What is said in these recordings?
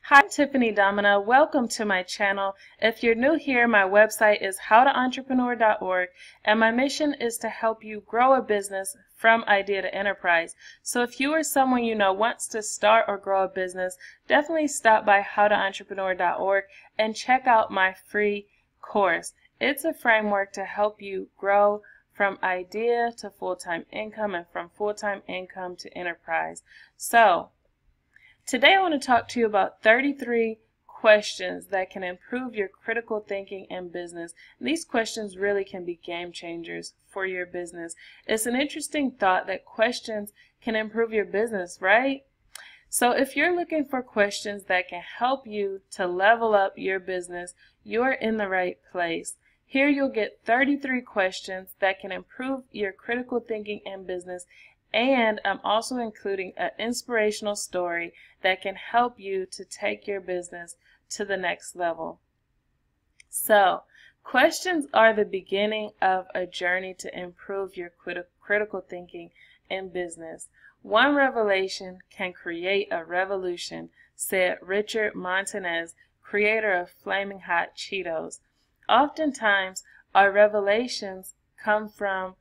Hi, I'm Tiffany Domina. Welcome to my channel. If you're new here, my website is howtoentrepreneur.org, and my mission is to help you grow a business from idea to enterprise. So if you or someone you know wants to start or grow a business, definitely stop by howtoentrepreneur.org and check out my free course. It's a framework to help you grow from idea to full-time income and from full-time income to enterprise. So today I want to talk to you about 33 questions that can improve your critical thinking in business. And these questions really can be game changers for your business. It's an interesting thought that questions can improve your business, right? So if you're looking for questions that can help you to level up your business, you're in the right place. Here you'll get 33 questions that can improve your critical thinking in business, and I'm also including an inspirational story that can help you to take your business to the next level. So, questions are the beginning of a journey to improve your critical thinking in business. One revelation can create a revolution, said Richard Montanez, creator of Flaming Hot Cheetos. Oftentimes, our revelations come from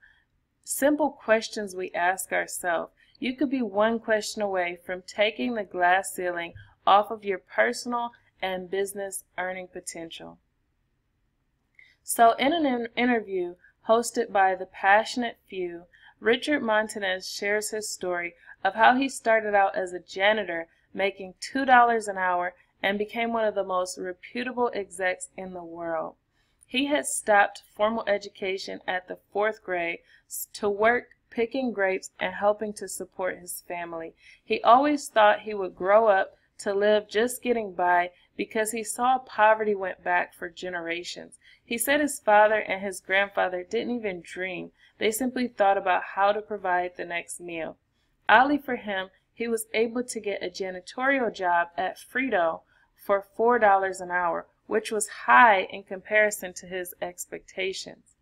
simple questions we ask ourselves. You could be one question away from taking the glass ceiling off of your personal and business earning potential. So in an interview hosted by The Passionate Few, Richard Montanez shares his story of how he started out as a janitor making $2 an hour and became one of the most reputable execs in the world. He had stopped formal education at the 4th grade to work picking grapes and helping to support his family. He always thought he would grow up to live just getting by because he saw poverty went back for generations. He said his father and his grandfather didn't even dream. They simply thought about how to provide the next meal. Oddly for him, he was able to get a janitorial job at Frito for $4 an hour, which was high in comparison to his expectations.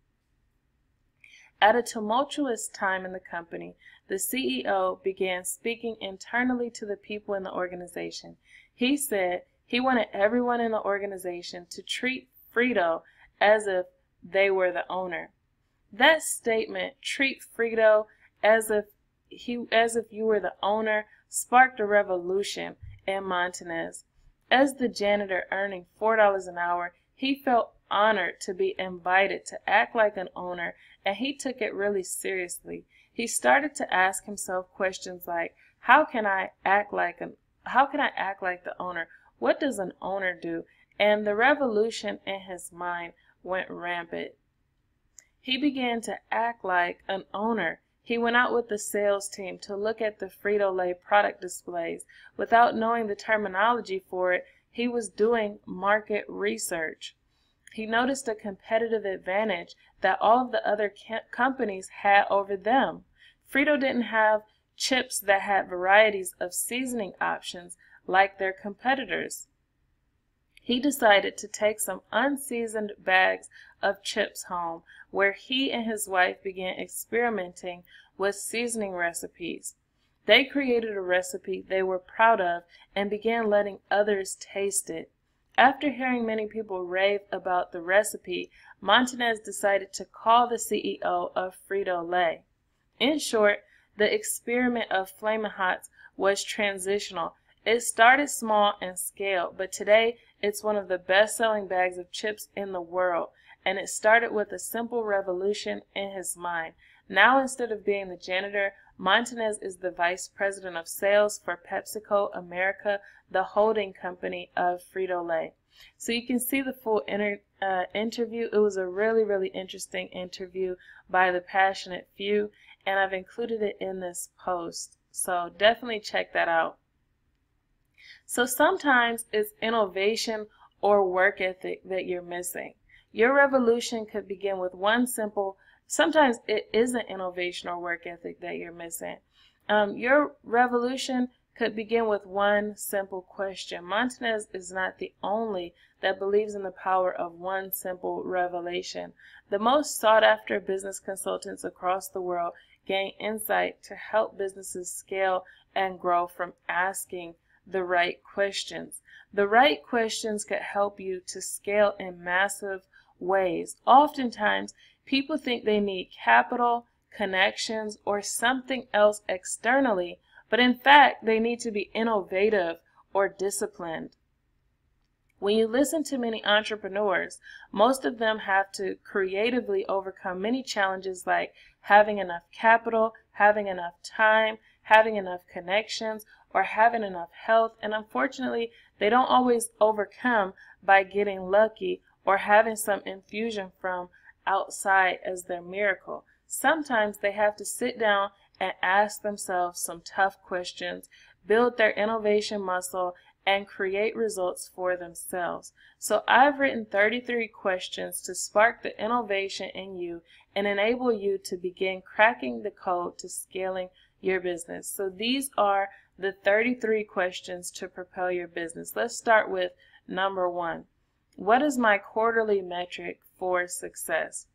At a tumultuous time in the company, the CEO began speaking internally to the people in the organization. He said he wanted everyone in the organization to treat Frito as if they were the owner. That statement, "treat Frito as if you were the owner," sparked a revolution in Montanez. As the janitor earning $4 an hour, he felt honored to be invited to act like an owner, and he took it really seriously. He started to ask himself questions like, how can I act like the owner? What does an owner do? And the revolution in his mind went rampant. He began to act like an owner. He went out with the sales team to look at the Frito-Lay product displays. Without knowing the terminology for it, he was doing market research. He noticed a competitive advantage that all of the other companies had over them. Frito didn't have chips that had varieties of seasoning options like their competitors. He decided to take some unseasoned bags of chips home, where he and his wife began experimenting with seasoning recipes. They created a recipe they were proud of and began letting others taste it. After hearing many people rave about the recipe, Montanez decided to call the CEO of Frito-Lay. In short, the experiment of Flamin' Hots was transitional. It started small and scaled, but today it's one of the best-selling bags of chips in the world, and it started with a simple revolution in his mind. Now, instead of being the janitor, Montanez is the vice president of sales for PepsiCo America, the holding company of Frito-Lay. So you can see the full interview. It was a really interesting interview by The Passionate Few, and I've included it in this post. So definitely check that out. So sometimes it's innovation or work ethic that you're missing. Your revolution could begin with sometimes it isn't innovation or work ethic that you're missing. Your revolution could begin with one simple question. Montanez is not the only that believes in the power of one simple revelation. The most sought after business consultants across the world gain insight to help businesses scale and grow from asking the right questions. The right questions could help you to scale in massive ways. Oftentimes, people think they need capital, connections, or something else externally, but in fact, they need to be innovative or disciplined. When you listen to many entrepreneurs, most of them have to creatively overcome many challenges like having enough capital, having enough time, having enough connections, or having enough health. And unfortunately, they don't always overcome by getting lucky or having some infusion from outside as their miracle. Sometimes they have to sit down and ask themselves some tough questions, build their innovation muscle, and create results for themselves. So I've written 33 questions to spark the innovation in you and enable you to begin cracking the code to scaling your business. So these are the 33 questions to propel your business. Let's start with number 1. What is my quarterly metric for success?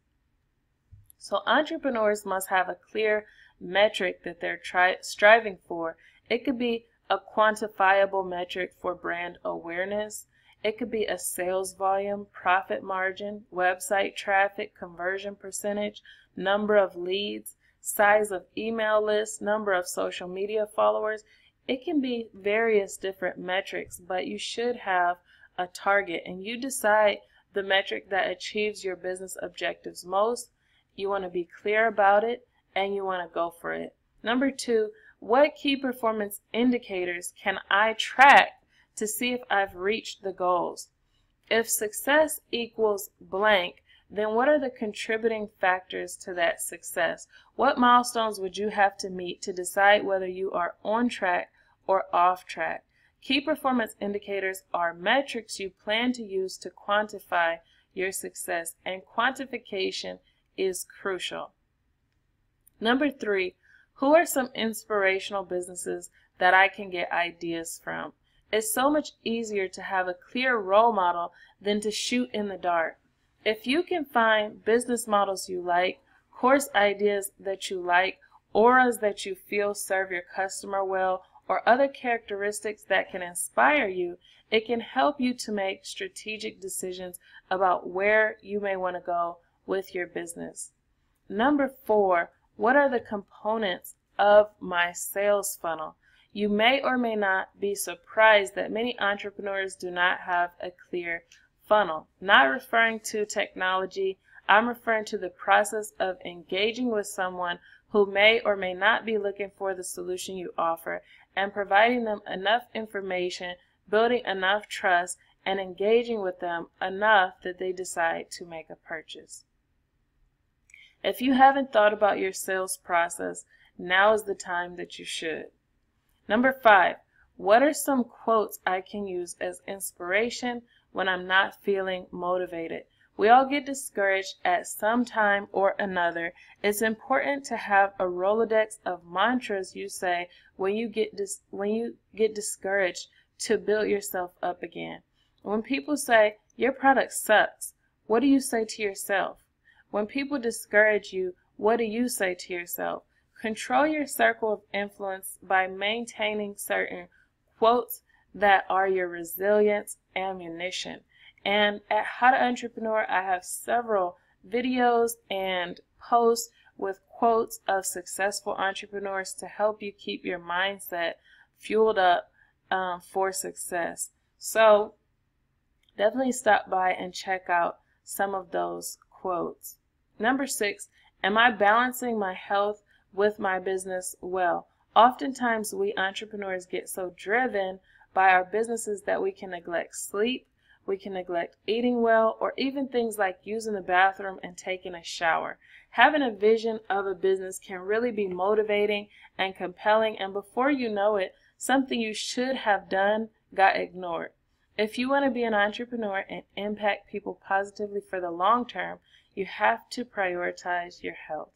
So entrepreneurs must have a clear metric that they're striving for. It could be a quantifiable metric for brand awareness. It could be a sales volume, profit margin, website traffic, conversion percentage, number of leads, size of email list, number of social media followers. It can be various different metrics, but you should have a target, and you decide the metric that achieves your business objectives most. You want to be clear about it, and you want to go for it. Number 2, what key performance indicators can I track to see if I've reached the goals? If success equals blank, then what are the contributing factors to that success? What milestones would you have to meet to decide whether you are on track or off track? Key performance indicators are metrics you plan to use to quantify your success, and quantification is crucial. Number 3, who are some inspirational businesses that I can get ideas from? It's so much easier to have a clear role model than to shoot in the dark. If you can find business models you like, course ideas that you like, auras that you feel serve your customer well, or other characteristics that can inspire you, it can help you to make strategic decisions about where you may want to go with your business. Number 4, what are the components of my sales funnel? You may or may not be surprised that many entrepreneurs do not have a clear funnel. Not referring to technology, I'm referring to the process of engaging with someone who may or may not be looking for the solution you offer, and providing them enough information, building enough trust, and engaging with them enough that they decide to make a purchase. If you haven't thought about your sales process, now is the time that you should. Number 5, what are some quotes I can use as inspiration when I'm not feeling motivated? We all get discouraged at some time or another. It's important to have a Rolodex of mantras you say when you get discouraged to build yourself up again. When people say, your product sucks, what do you say to yourself? When people discourage you, what do you say to yourself? Control your circle of influence by maintaining certain quotes that are your resilience ammunition. And at How to Entrepreneur, I have several videos and posts with quotes of successful entrepreneurs to help you keep your mindset fueled up for success. So definitely stop by and check out some of those quotes. Number 6, am I balancing my health with my business well? Oftentimes we entrepreneurs get so driven by our businesses that we can neglect sleep, we can neglect eating well, or even things like using the bathroom and taking a shower. Having a vision of a business can really be motivating and compelling, and before you know it, something you should have done got ignored. If you want to be an entrepreneur and impact people positively for the long term, you have to prioritize your health.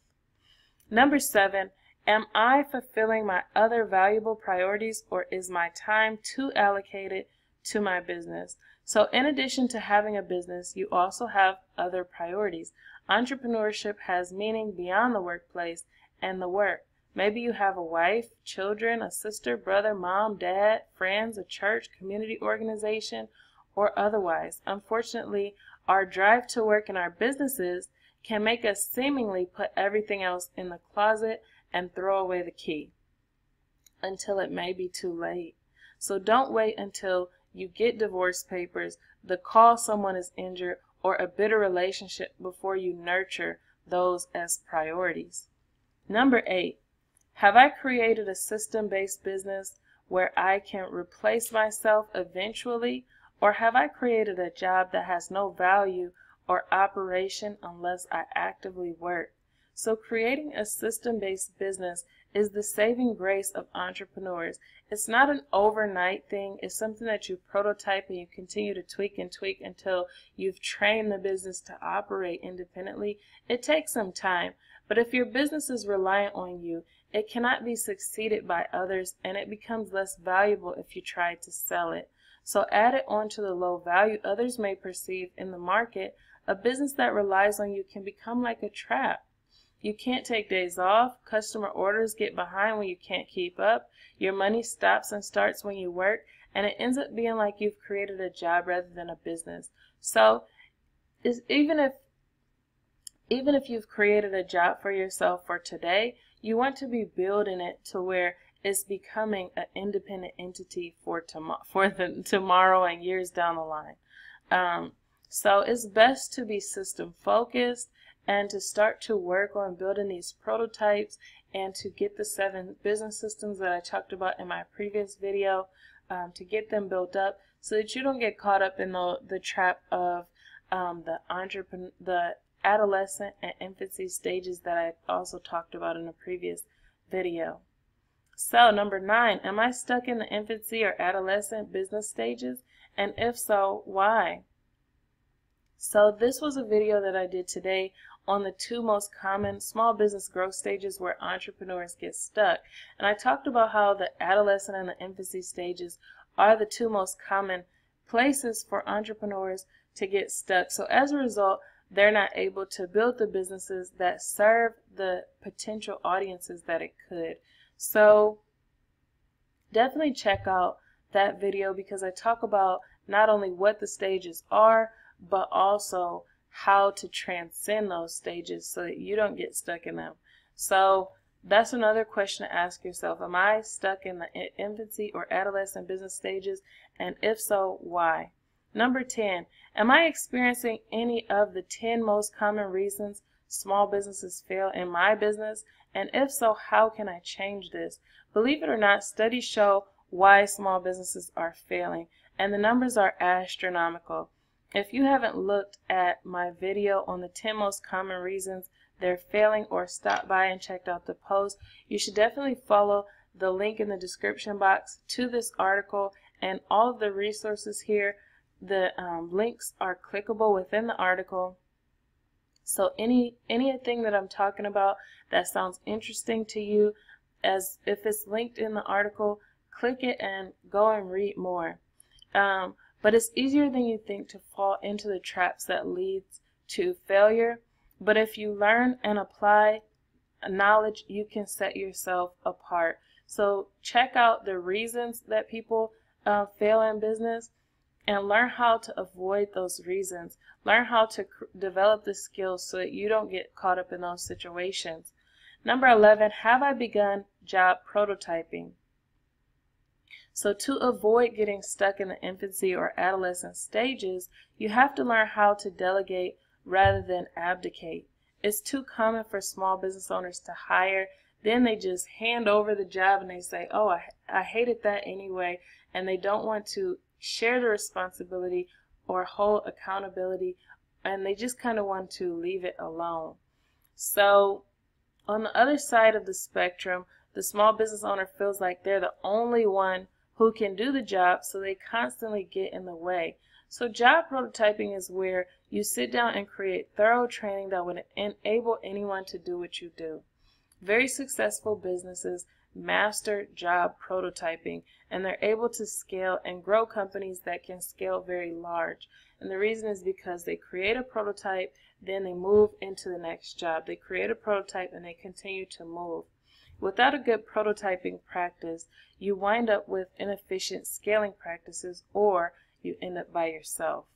Number 7, am I fulfilling my other valuable priorities, or is my time too allocated to my business? So in addition to having a business, you also have other priorities. Entrepreneurship has meaning beyond the workplace and the work. Maybe you have a wife, children, a sister, brother, mom, dad, friends, a church, community organization, or otherwise. Unfortunately, our drive to work in our businesses can make us seemingly put everything else in the closet and throw away the key until it may be too late. So don't wait until you get divorce papers, the call someone is injured, or a bitter relationship before you nurture those as priorities. Number 8, have I created a system-based business where I can replace myself eventually, or have I created a job that has no value or operation unless I actively work? So creating a system-based business is the saving grace of entrepreneurs. It's not an overnight thing. It's something that you prototype and you continue to tweak and tweak until you've trained the business to operate independently. It takes some time, but if your business is reliant on you, it cannot be succeeded by others, and it becomes less valuable if you try to sell it. So add it on to the low value others may perceive in the market. A business that relies on you can become like a trap. You can't take days off, customer orders get behind when you can't keep up, your money stops and starts when you work, and it ends up being like you've created a job rather than a business. So even if you've created a job for yourself for today, you want to be building it to where it's becoming an independent entity for the tomorrow and years down the line. So it's best to be system focused and to start to work on building these prototypes and to get the 7 business systems that I talked about in my previous video, to get them built up so that you don't get caught up in the trap of the adolescent and infancy stages that I also talked about in a previous video. So number 9, am I stuck in the infancy or adolescent business stages? And if so, why? So this was a video that I did today on the 2 most common small business growth stages where entrepreneurs get stuck. And I talked about how the adolescent and the infancy stages are the 2 most common places for entrepreneurs to get stuck. So as a result, they're not able to build the businesses that serve the potential audiences that it could. So definitely check out that video because I talk about not only what the stages are, but also how to transcend those stages so that you don't get stuck in them. So that's another question to ask yourself. Am I stuck in the infancy or adolescent business stages? And if so, why? Number 10, am I experiencing any of the 10 most common reasons small businesses fail in my business? And if so, how can I change this? Believe it or not, studies show why small businesses are failing, and the numbers are astronomical. If you haven't looked at my video on the 10 most common reasons they're failing or stopped by and checked out the post, you should definitely follow the link in the description box to this article and all of the resources here. The links are clickable within the article. So anything that I'm talking about that sounds interesting to you, as if it's linked in the article, click it and go and read more. But it's easier than you think to fall into the traps that leads to failure. But if you learn and apply knowledge, you can set yourself apart. So check out the reasons that people fail in business and learn how to avoid those reasons. Learn how to develop the skills so that you don't get caught up in those situations. Number 11, have I begun job prototyping? So to avoid getting stuck in the infancy or adolescent stages, you have to learn how to delegate rather than abdicate. It's too common for small business owners to hire, then they just hand over the job and they say, oh, I hated that anyway, and they don't want to share the responsibility or hold accountability, and they just kind of want to leave it alone. So on the other side of the spectrum, the small business owner feels like they're the only one who can do the job, so they constantly get in the way. So job prototyping is where you sit down and create thorough training that would enable anyone to do what you do. Very successful businesses master job prototyping, and they're able to scale and grow companies that can scale very large. And the reason is because they create a prototype, then they move into the next job. They create a prototype and they continue to move. Without a good prototyping practice, you wind up with inefficient scaling practices, or you end up by yourself.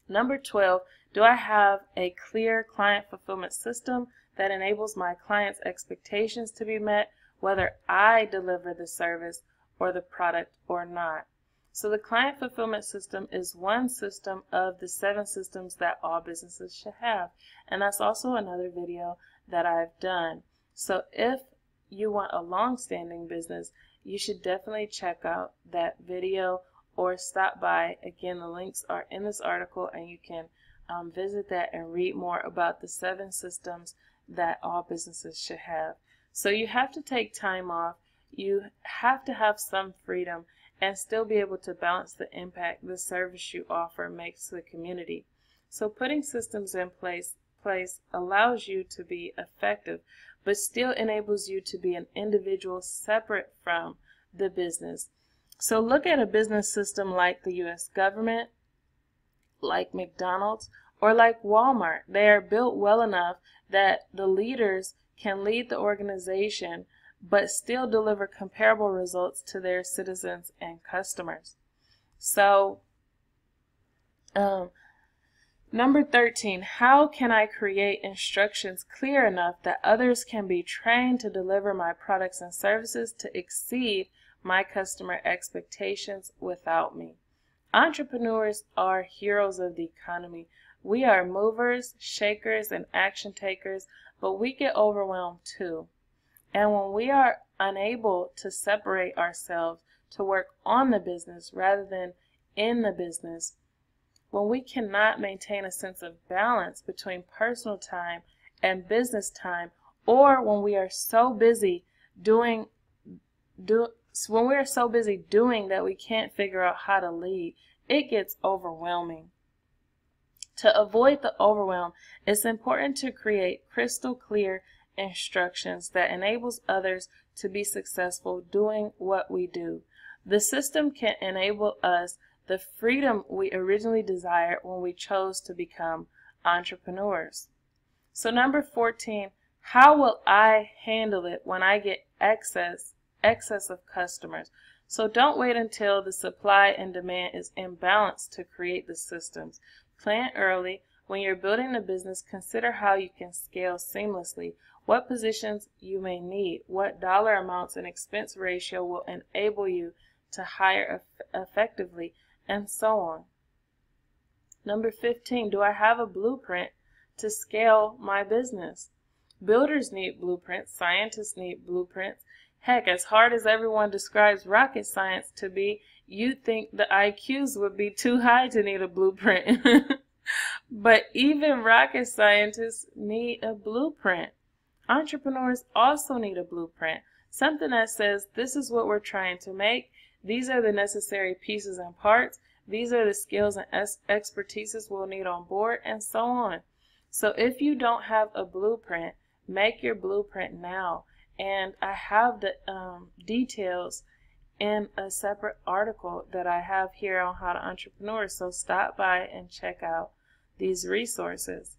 Number 12, do I have a clear client fulfillment system that enables my clients' expectations to be met, whether I deliver the service or the product or not? So the client fulfillment system is one system of the 7 systems that all businesses should have. And that's also another video that I've done. So if you want a long-standing business, you should definitely check out that video or stop by. Again, the links are in this article, and you can visit that and read more about the 7 systems that all businesses should have. So you have to take time off. You have to have some freedom and still be able to balance the impact the service you offer makes to the community. So putting systems in place allows you to be effective, but still enables you to be an individual separate from the business. So look at a business system like the U.S. government, like McDonald's, or like Walmart. They are built well enough that the leaders can lead the organization but still deliver comparable results to their citizens and customers. So, number 13, how can I create instructions clear enough that others can be trained to deliver my products and services to exceed my customer expectations without me? Entrepreneurs are heroes of the economy. We are movers, shakers, and action takers, but we get overwhelmed too. And when we are unable to separate ourselves to work on the business rather than in the business, when we cannot maintain a sense of balance between personal time and business time, or when we are so busy doing that we can't figure out how to lead, it gets overwhelming. To avoid the overwhelm, it's important to create crystal clear instructions that enables others to be successful doing what we do. The system can enable us the freedom we originally desired when we chose to become entrepreneurs. So number 14, how will I handle it when I get excess of customers? So don't wait until the supply and demand is imbalanced to create the systems. Plan early. When you're building a business, consider how you can scale seamlessly, what positions you may need, what dollar amounts and expense ratio will enable you to hire effectively, and so on. Number 15, do I have a blueprint to scale my business? Builders need blueprints. Scientists need blueprints. Heck, as hard as everyone describes rocket science to be, you'd think the IQs would be too high to need a blueprint. But even rocket scientists need a blueprint. Entrepreneurs also need a blueprint, something that says this is what we're trying to make, these are the necessary pieces and parts, these are the skills and expertises we'll need on board, and so on. So if you don't have a blueprint, make your blueprint now. And I have the details in a separate article that I have here on How to Entrepreneur, so stop by and check out these resources.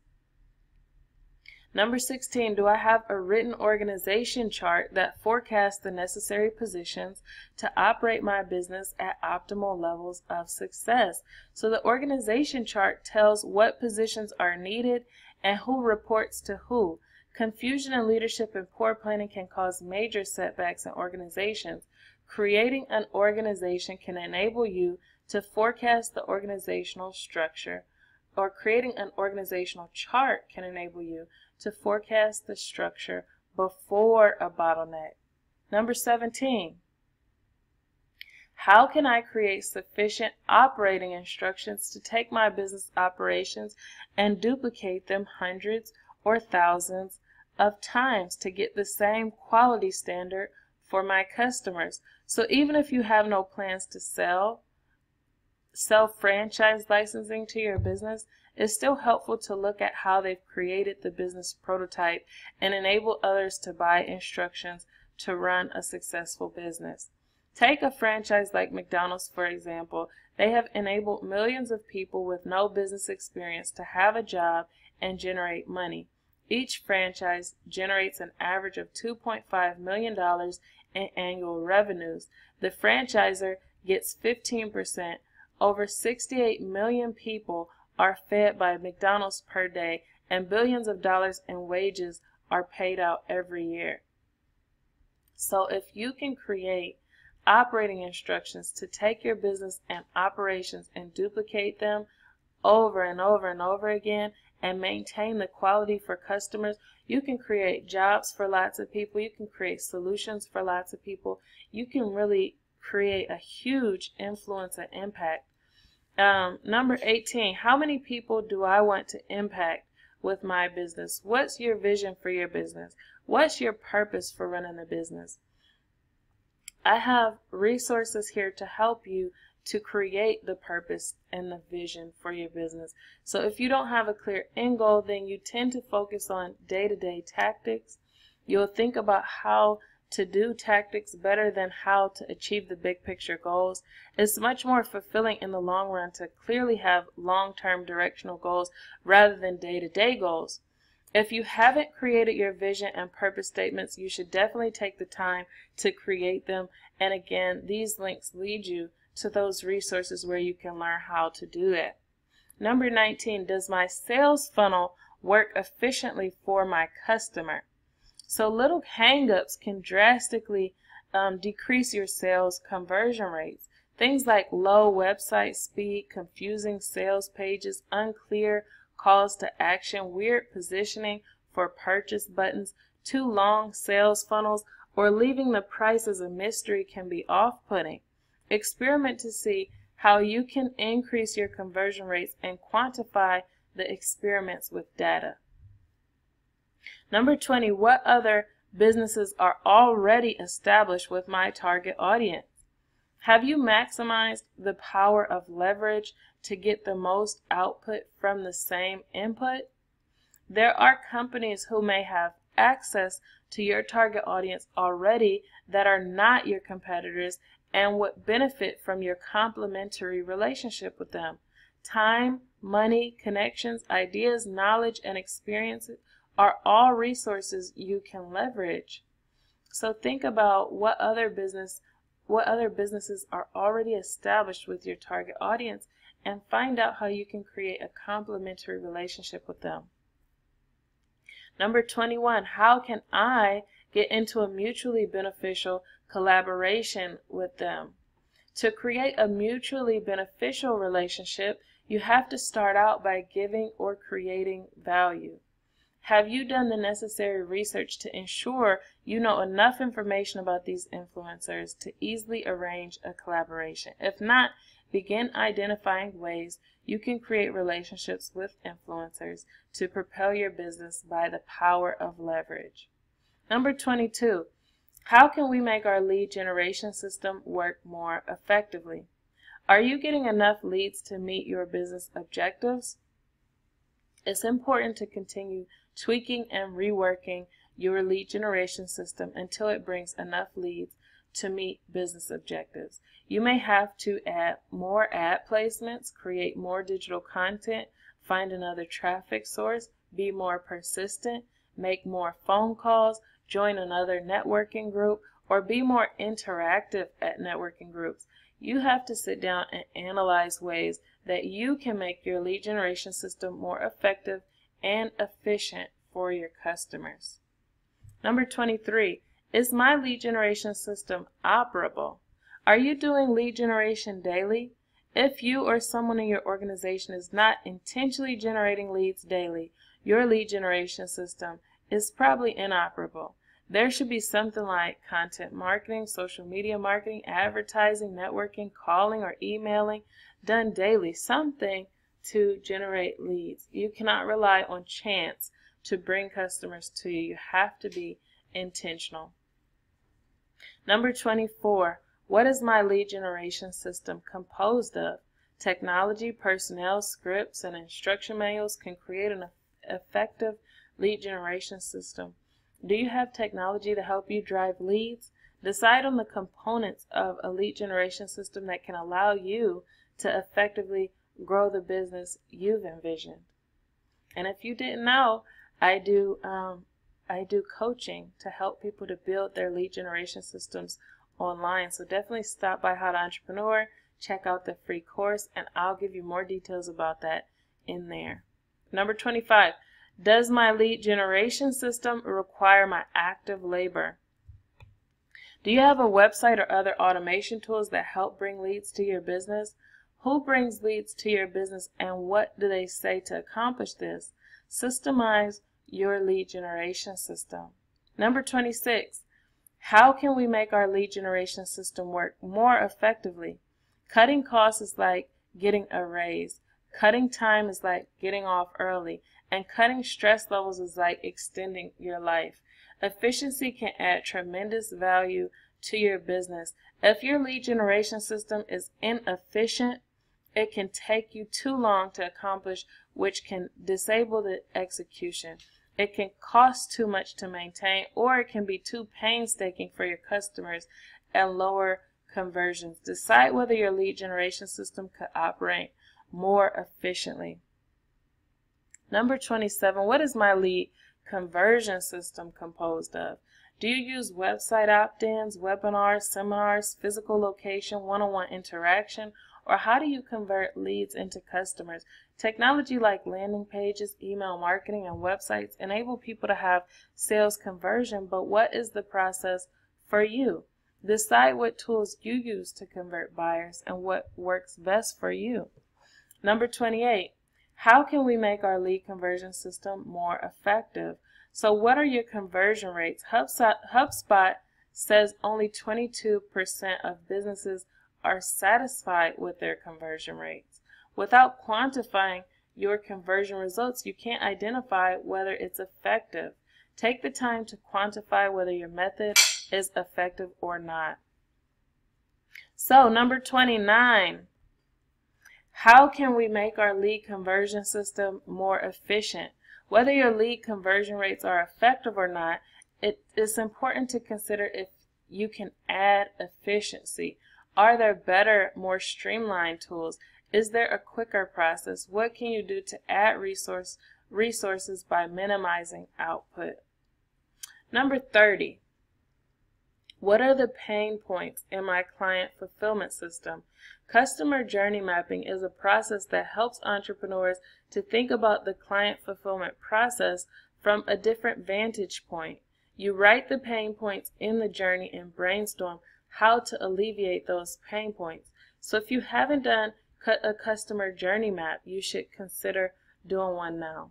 Number 16, do I have a written organization chart that forecasts the necessary positions to operate my business at optimal levels of success? So the organization chart tells what positions are needed and who reports to who. Confusion in leadership and poor planning can cause major setbacks in organizations. Creating an organization can enable you to forecast the organizational structure, or creating an organizational chart can enable you to forecast the structure before a bottleneck. Number 17, how can I create sufficient operating instructions to take my business operations and duplicate them hundreds or thousands of times to get the same quality standard for my customers? So even if you have no plans to sell franchise licensing to your business, it's still helpful to look at how they've created the business prototype and enable others to buy instructions to run a successful business. Take a franchise like McDonald's, for example. They have enabled millions of people with no business experience to have a job and generate money. Each franchise generates an average of $2.5 million in annual revenues. The franchisor gets 15%. Over 68 million people are fed by McDonald's per day, and billions of dollars in wages are paid out every year. So if you can create operating instructions to take your business and operations and duplicate them over and over and over again and maintain the quality for customers, you can create jobs for lots of people. You can create solutions for lots of people. You can really create a huge influence and impact. Number 18, how many people do I want to impact with my business? What's your vision for your business? What's your purpose for running a business? I have resources here to help you to create the purpose and the vision for your business. So if you don't have a clear end goal, then you tend to focus on day-to-day tactics. You'll think about how to do tactics better than how to achieve the big picture goals. It's much more fulfilling in the long run to clearly have long-term directional goals rather than day-to-day goals. If you haven't created your vision and purpose statements, you should definitely take the time to create them. And again, these links lead you to those resources where you can learn how to do it. Number 19, does my sales funnel work efficiently for my customer? So little hang-ups can drastically decrease your sales conversion rates. Things like low website speed, confusing sales pages, unclear calls to action, weird positioning for purchase buttons, too long sales funnels, or leaving the price as a mystery can be off-putting. Experiment to see how you can increase your conversion rates and quantify the experiments with data. Number 20, what other businesses are already established with my target audience? Have you maximized the power of leverage to get the most output from the same input? There are companies who may have access to your target audience already that are not your competitors and would benefit from your complementary relationship with them. Time, money, connections, ideas, knowledge, and experiences are all resources you can leverage. So think about what other businesses are already established with your target audience and find out how you can create a complementary relationship with them. Number 21, how can I get into a mutually beneficial collaboration with them? To create a mutually beneficial relationship, you have to start out by giving or creating value. Have you done the necessary research to ensure you know enough information about these influencers to easily arrange a collaboration? If not, begin identifying ways you can create relationships with influencers to propel your business by the power of leverage. Number 22, how can we make our lead generation system work more effectively? Are you getting enough leads to meet your business objectives? It's important to continue tweaking and reworking your lead generation system until it brings enough leads to meet business objectives. You may have to add more ad placements, create more digital content, find another traffic source, be more persistent, make more phone calls, join another networking group, or be more interactive at networking groups. You have to sit down and analyze ways that you can make your lead generation system more effective and efficient for your customers. Number 23, is my lead generation system operable? Are you doing lead generation daily? If you or someone in your organization is not intentionally generating leads daily, your lead generation system is probably inoperable. There should be something like content marketing, social media marketing, advertising, networking, calling, or emailing done daily, something to generate leads. You cannot rely on chance to bring customers to you. You have to be intentional. Number 24, what is my lead generation system composed of? Technology, personnel, scripts, and instruction manuals can create an effective lead generation system. Do you have technology to help you drive leads? Decide on the components of a lead generation system that can allow you to effectively grow the business you've envisioned. And if you didn't know, I do coaching to help people to build their lead generation systems online. So definitely stop by How to Entrepreneur, check out the free course, and I'll give you more details about that in there. Number 25, does my lead generation system require my active labor? Do you have a website or other automation tools that help bring leads to your business? Who brings leads to your business, and what do they say to accomplish this? Systemize your lead generation system. Number 26, how can we make our lead generation system work more effectively? Cutting costs is like getting a raise. Cutting time is like getting off early. And cutting stress levels is like extending your life. Efficiency can add tremendous value to your business. If your lead generation system is inefficient, it can take you too long to accomplish, which can disable the execution. It can cost too much to maintain, or it can be too painstaking for your customers and lower conversions. Decide whether your lead generation system could operate more efficiently. Number 27, what is my lead conversion system composed of? Do you use website opt-ins, webinars, seminars, physical location, one-on-one interaction, or how do you convert leads into customers? Technology like landing pages, email marketing, and websites enable people to have sales conversion, but what is the process for you? Decide what tools you use to convert buyers and what works best for you. Number 28, how can we make our lead conversion system more effective? So what are your conversion rates? HubSpot says only 22% of businesses are satisfied with their conversion rates. Without quantifying your conversion results, you can't identify whether it's effective. Take the time to quantify whether your method is effective or not. So number 29, how can we make our lead conversion system more efficient? Whether your lead conversion rates are effective or not, it is important to consider if you can add efficiency. Are there better, more streamlined tools? Is there a quicker process? What can you do to add resources by minimizing output? Number 30, what are the pain points in my client fulfillment system? Customer journey mapping is a process that helps entrepreneurs to think about the client fulfillment process from a different vantage point. You write the pain points in the journey and brainstorm how to alleviate those pain points. So if you haven't done a customer journey map, you should consider doing one now.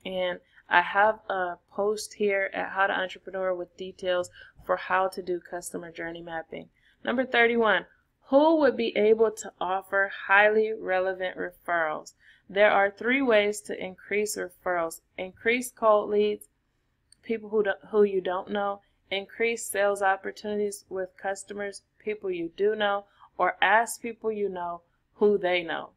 And I have a post here at How to Entrepreneur with details for how to do customer journey mapping. Number 31, who would be able to offer highly relevant referrals? There are 3 ways to increase referrals. Increase cold leads, people who you don't know, increase sales opportunities with customers, people you do know, or ask people you know who they know.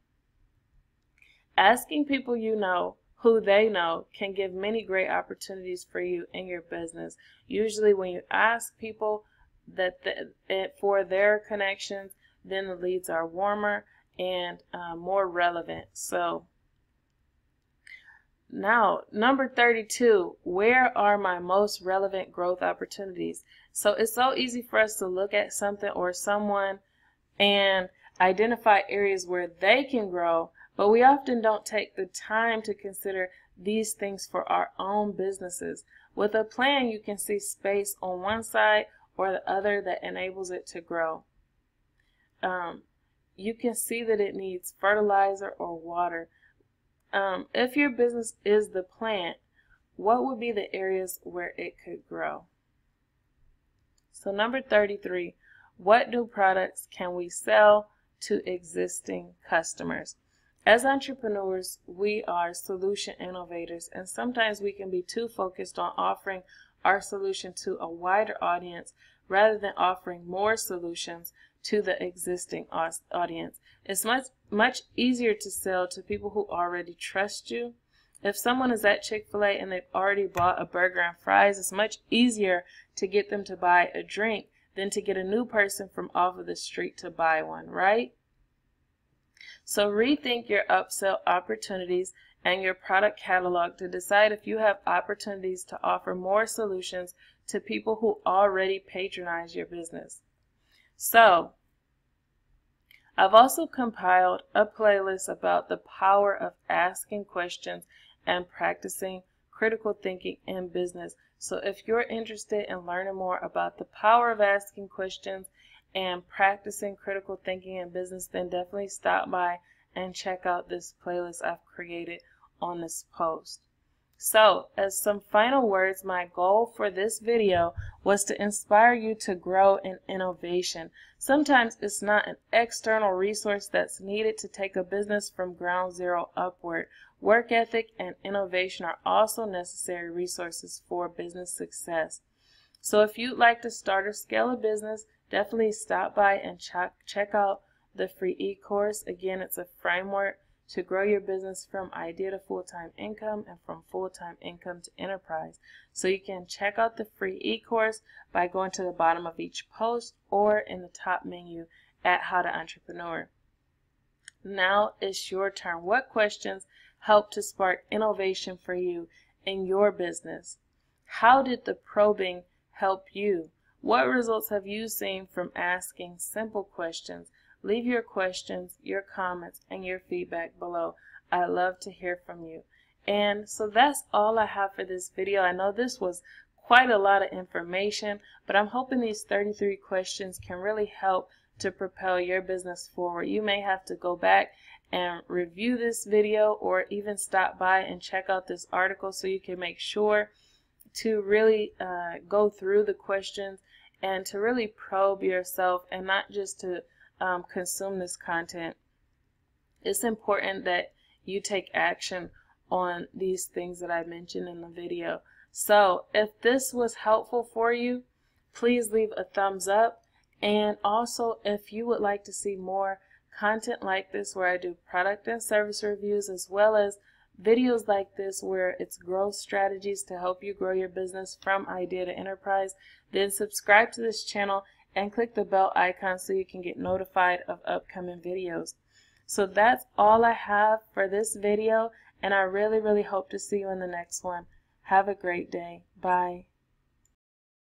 Asking people you know who they know can give many great opportunities for you in your business. Usually when you ask people for their connections, then the leads are warmer and more relevant. So now, number 32, where are my most relevant growth opportunities? So it's so easy for us to look at something or someone and identify areas where they can grow, but we often don't take the time to consider these things for our own businesses. With a plan, you can see space on one side or the other that enables it to grow. You can see that it needs fertilizer or water. If your business is the plant, what would be the areas where it could grow? So number 33, what new products can we sell to existing customers? As entrepreneurs, we are solution innovators, and sometimes we can be too focused on offering our solution to a wider audience rather than offering more solutions to the existing audience. It's much easier to sell to people who already trust you. If someone is at Chick-fil-A and they've already bought a burger and fries, it's much easier to get them to buy a drink than to get a new person from off of the street to buy one, right? So rethink your upsell opportunities and your product catalog to decide if you have opportunities to offer more solutions to people who already patronize your business. So I've also compiled a playlist about the power of asking questions and practicing critical thinking in business. So if you're interested in learning more about the power of asking questions and practicing critical thinking in business, then definitely stop by and check out this playlist I've created on this post. So, as some final words, my goal for this video was to inspire you to grow in innovation. Sometimes it's not an external resource that's needed to take a business from ground zero upward. Work ethic and innovation are also necessary resources for business success. So if you'd like to start or scale a business, definitely stop by and check out the free e-course. Again, it's a framework to grow your business from idea to full-time income and from full-time income to enterprise. So you can check out the free e-course by going to the bottom of each post or in the top menu at How to Entrepreneur. Now it's your turn. What questions help to spark innovation for you in your business? How did the probing help you? What results have you seen from asking simple questions? Leave your questions, your comments, and your feedback below. I love to hear from you. And so that's all I have for this video. I know this was quite a lot of information, but I'm hoping these 33 questions can really help to propel your business forward. You may have to go back and review this video or even stop by and check out this article so you can make sure to really go through the questions and to really probe yourself and not just to consume this content. It's important that you take action on these things that I mentioned in the video. So if this was helpful for you, please leave a thumbs up. And also, if you would like to see more content like this where I do product and service reviews, as well as videos like this where it's growth strategies to help you grow your business from idea to enterprise, then subscribe to this channel and click the bell icon so you can get notified of upcoming videos. So that's all I have for this video, and I really hope to see you in the next one. Have a great day. Bye.